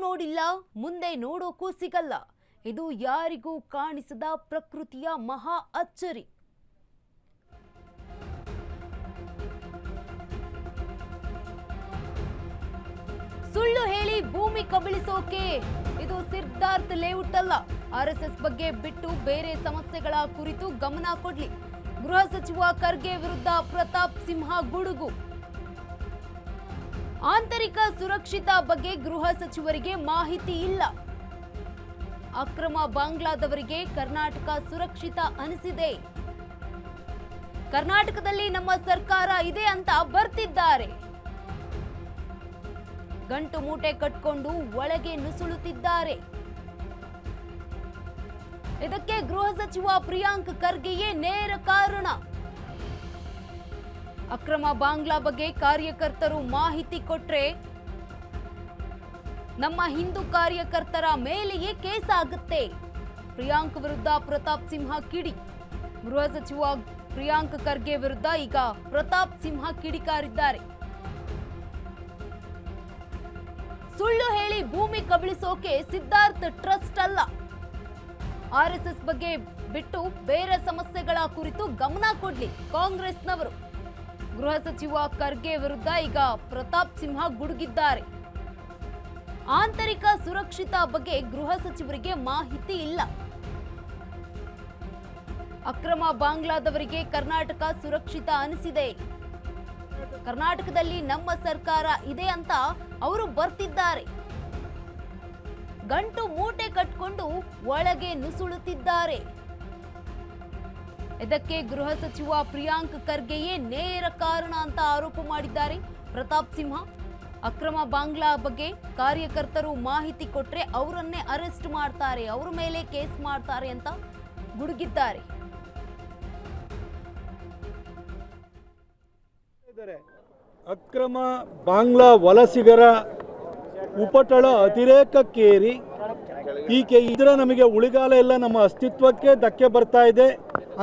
ನೋಡಿಲ್ಲ, ಮುಂದೆ ನೋಡೋಕೂ ಸಿಗಲ್ಲ. ಇದು ಯಾರಿಗೂ ಕಾಣಿಸದ ಪ್ರಕೃತಿಯ ಮಹಾ ಅಚ್ಚರಿ. ಸುಳ್ಳು ಹೇಳಿ ಭೂಮಿ ಕಬಳಿಸೋಕೆ ಇದು ಸಿದ್ಧಾರ್ಥ ಲೇಔಟ್ ಅಲ್ಲ. ಆರ್ಎಸ್ಎಸ್ ಬಗ್ಗೆ ಬಿಟ್ಟು ಬೇರೆ ಸಮಸ್ಯೆಗಳ ಕುರಿತು ಗಮನ ಕೊಡ್ಲಿ. ಗೃಹ ಸಚಿವ ಖರ್ಗೆ ವಿರುದ್ಧ ಪ್ರತಾಪ್ ಸಿಂಹ ಗುಡುಗು. ಆಂತರಿಕ ಸುರಕ್ಷತಾ ಬಗ್ಗೆ ಗೃಹ ಸಚಿವರಿಗೆ ಮಾಹಿತಿ ಇಲ್ಲ. ಅಕ್ರಮ ಬಾಂಗ್ಲಾದವರಿಗೆ ಕರ್ನಾಟಕ ಸುರಕ್ಷಿತ ಅನಿಸಿದೆ. ಕರ್ನಾಟಕದಲ್ಲಿ ನಮ್ಮ ಸರ್ಕಾರ ಇದೆ ಅಂತ ಬರ್ತಿದ್ದಾರೆ. ಗಂಟು ಮೂಟೆ ಕಟ್ಕೊಂಡು ಒಳಗೆ ನುಸುಳುತ್ತಿದ್ದಾರೆ. ಇದಕ್ಕೆ ಗೃಹ ಸಚಿವ ಪ್ರಿಯಾಂಕ್ ಖರ್ಗೆಯೇ ನೇರ ಕಾರಣ. ಅಕ್ರಮ ಬಾಂಗ್ಲಾ ಬಗ್ಗೆ ಕಾರ್ಯಕರ್ತರು ಮಾಹಿತಿ ಕೊಟ್ರೆ ನಮ್ಮ ಹಿಂದೂ ಕಾರ್ಯಕರ್ತರ ಮೇಲೆಯೇ ಕೇಸ್ ಆಗುತ್ತೆ. ಪ್ರಿಯಾಂಕ್ ವಿರುದ್ಧ ಪ್ರತಾಪ್ ಸಿಂಹ ಕಿಡಿ. ಗೃಹ ಸಚಿವ ಪ್ರಿಯಾಂಕ್ ಖರ್ಗೆ ವಿರುದ್ಧ ಈಗ ಪ್ರತಾಪ್ ಸಿಂಹ ಕಿಡಿಕಾರಿದ್ದಾರೆ. ಸುಳ್ಳು ಹೇಳಿ ಭೂಮಿ ಕಬಳಿಸೋಕೆ ಸಿದ್ಧಾರ್ಥ ಟ್ರಸ್ಟ್ ಅಲ್ಲ. ಆರ್ಎಸ್ಎಸ್ ಬಗ್ಗೆ ಬಿಟ್ಟು ಬೇರೆ ಸಮಸ್ಯೆಗಳ ಕುರಿತು ಗಮನ ಕೊಡ್ಲಿ ಕಾಂಗ್ರೆಸ್ನವರು. ಗೃಹ ಸಚಿವ ಖರ್ಗೆ ವಿರುದ್ಧ ಈಗ ಪ್ರತಾಪ್ ಸಿಂಹ ಗುಡುಗಿದ್ದಾರೆ. ಆಂತರಿಕ ಸುರಕ್ಷತಾ ಬಗ್ಗೆ ಗೃಹ ಸಚಿವರಿಗೆ ಮಾಹಿತಿ ಇಲ್ಲ. ಅಕ್ರಮ ಬಾಂಗ್ಲಾದವರಿಗೆ ಕರ್ನಾಟಕ ಸುರಕ್ಷಿತ ಅನಿಸಿದೆ. ಕರ್ನಾಟಕದಲ್ಲಿ ನಮ್ಮ ಸರ್ಕಾರ ಇದೆ ಅಂತ ಅವರು ಬರ್ತಿದ್ದಾರೆ. ಗಂಟು ಮೂಟೆ ಕಟ್ಕೊಂಡು ಒಳಗೆ ನುಸುಳುತ್ತಿದ್ದಾರೆ. ಇದಕ್ಕೆ ಗೃಹ ಸಚಿವ ಪ್ರಿಯಾಂಕ್ ಖರ್ಗೆಯೇ ನೇರ ಕಾರಣ ಅಂತ ಆರೋಪ ಮಾಡಿದ್ದಾರೆ ಪ್ರತಾಪ್ ಸಿಂಹ. ಅಕ್ರಮ ಬಾಂಗ್ಲಾ ಬಗ್ಗೆ ಕಾರ್ಯಕರ್ತರು ಮಾಹಿತಿ ಕೊಟ್ರೆ ಅವರನ್ನೇ ಅರೆಸ್ಟ್ ಮಾಡ್ತಾರೆ, ಅವರ ಮೇಲೆ ಕೇಸ್ ಮಾಡ್ತಾರೆ ಅಂತ ಗುಡುಗಿದ್ದಾರೆ. ಅಕ್ರಮ ಬಾಂಗ್ಲಾ ವಲಸಿಗರ ಉಪಟಳ ಅತಿರೇಕಕ್ಕೇರಿ ಇದರ ನಮಗೆ ಉಳಿಗಾಲ ಎಲ್ಲ ನಮ್ಮ ಅಸ್ತಿತ್ವಕ್ಕೆ ಧಕ್ಕೆ ಬರ್ತಾ ಇದೆ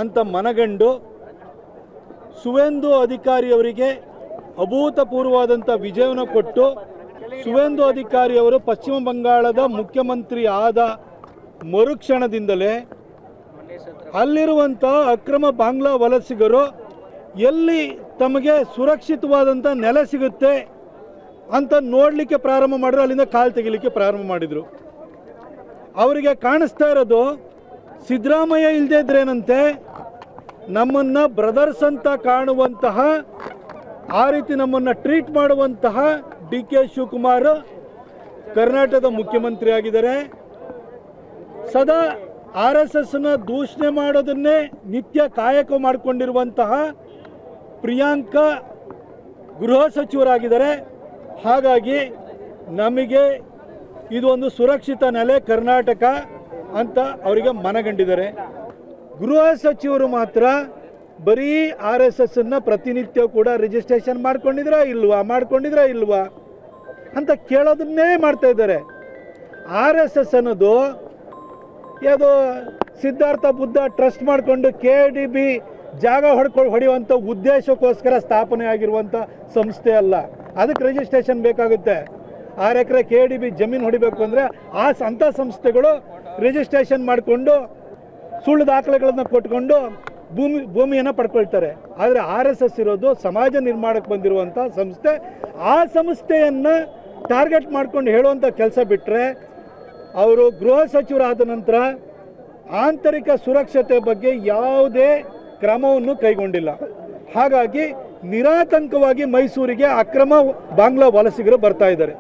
ಅಂತ ಮನಗಂಡು ಸುವೇಂದು ಅಧಿಕಾರಿಯವರಿಗೆ ಅಭೂತಪೂರ್ವವಾದಂಥ ವಿಜಯವನ್ನು ಕೊಟ್ಟು ಸುವೇಂದು ಅಧಿಕಾರಿಯವರು ಪಶ್ಚಿಮ ಬಂಗಾಳದ ಮುಖ್ಯಮಂತ್ರಿ ಆದ ಮರುಕ್ಷಣದಿಂದಲೇ ಅಲ್ಲಿರುವಂಥ ಅಕ್ರಮ ಬಾಂಗ್ಲಾ ವಲಸಿಗರು ಎಲ್ಲಿ ತಮಗೆ ಸುರಕ್ಷಿತವಾದಂಥ ನೆಲೆ ಸಿಗುತ್ತೆ ಅಂತ ನೋಡಲಿಕ್ಕೆ ಪ್ರಾರಂಭ ಮಾಡಿದ್ರು. ಅಲ್ಲಿಂದ ಕಾಲು ತೆಗಿಲಿಕ್ಕೆ ಪ್ರಾರಂಭ ಮಾಡಿದರು. ಅವರಿಗೆ ಕಾಣಿಸ್ತಾ ಇರೋದು ಸಿದ್ದರಾಮಯ್ಯ ಇಲ್ಲದೇ ಇದ್ರೇನಂತೆ ನಮ್ಮನ್ನು ಬ್ರದರ್ಸ್ ಅಂತ ಕಾಣುವಂತಹ, ಆ ರೀತಿ ನಮ್ಮನ್ನು ಟ್ರೀಟ್ ಮಾಡುವಂತಹ ಡಿ ಕೆ ಶಿವಕುಮಾರ್ ಕರ್ನಾಟಕದ ಮುಖ್ಯಮಂತ್ರಿ ಆಗಿದ್ದಾರೆ. ಸದಾ RSSನ ದೂಷಣೆ ಮಾಡೋದನ್ನೇ ನಿತ್ಯ ಕಾಯಕ ಮಾಡಿಕೊಂಡಿರುವಂತಹ ಪ್ರಿಯಾಂಕ ಗೃಹ ಸಚಿವರಾಗಿದ್ದಾರೆ. ಹಾಗಾಗಿ ನಮಗೆ ಇದು ಒಂದು ಸುರಕ್ಷಿತ ನೆಲೆ ಕರ್ನಾಟಕ ಅಂತ ಅವರಿಗೆ ಮನಗಂಡಿದ್ದಾರೆ. ಗೃಹ ಸಚಿವರು ಮಾತ್ರ ಬರೀ RSSನ ಪ್ರತಿನಿತ್ಯ ಕೂಡ ರಿಜಿಸ್ಟ್ರೇಷನ್ ಮಾಡ್ಕೊಂಡಿದ್ರಾ ಇಲ್ವಾ ಅಂತ ಕೇಳೋದನ್ನೇ ಮಾಡ್ತಾ ಇದ್ದಾರೆ. RSS ಅನ್ನೋದು ಯಾವುದೋ ಸಿದ್ಧಾರ್ಥ ಬುದ್ಧ ಟ್ರಸ್ಟ್ ಮಾಡಿಕೊಂಡು KDB ಜಾಗ ಹೊಡೆಯುವಂಥ ಉದ್ದೇಶಕ್ಕೋಸ್ಕರ ಸ್ಥಾಪನೆ ಆಗಿರುವಂಥ ಸಂಸ್ಥೆ ಅಲ್ಲ. ಅದಕ್ಕೆ ರಿಜಿಸ್ಟ್ರೇಷನ್ ಬೇಕಾಗುತ್ತೆ. 6 ಎಕರೆ KDB ಜಮೀನು ಹೊಡಿಬೇಕು ಅಂದರೆ ಅಂಥ ಸಂಸ್ಥೆಗಳು ರಿಜಿಸ್ಟ್ರೇಷನ್ ಮಾಡಿಕೊಂಡು ಸುಳ್ಳು ದಾಖಲೆಗಳನ್ನು ಕೊಟ್ಕೊಂಡು ಭೂಮಿಯನ್ನು ಪಡ್ಕೊಳ್ತಾರೆ. ಆದರೆ RSS ಇರೋದು ಸಮಾಜ ನಿರ್ಮಾಣಕ್ಕೆ ಬಂದಿರುವಂಥ ಸಂಸ್ಥೆ. ಆ ಸಂಸ್ಥೆಯನ್ನು ಟಾರ್ಗೆಟ್ ಮಾಡ್ಕೊಂಡು ಹೇಳುವಂಥ ಕೆಲಸ ಬಿಟ್ಟರೆ ಅವರು ಗೃಹ ಸಚಿವರಾದ ನಂತರ ಆಂತರಿಕ ಸುರಕ್ಷತೆ ಬಗ್ಗೆ ಯಾವುದೇ ಕ್ರಮವನ್ನು ಕೈಗೊಂಡಿಲ್ಲ. ಹಾಗಾಗಿ ನಿರಾತಂಕವಾಗಿ ಮೈಸೂರಿಗೆ ಅಕ್ರಮ ಬಾಂಗ್ಲಾ ವಲಸಿಗರು ಬರ್ತಾ ಇದ್ದಾರೆ.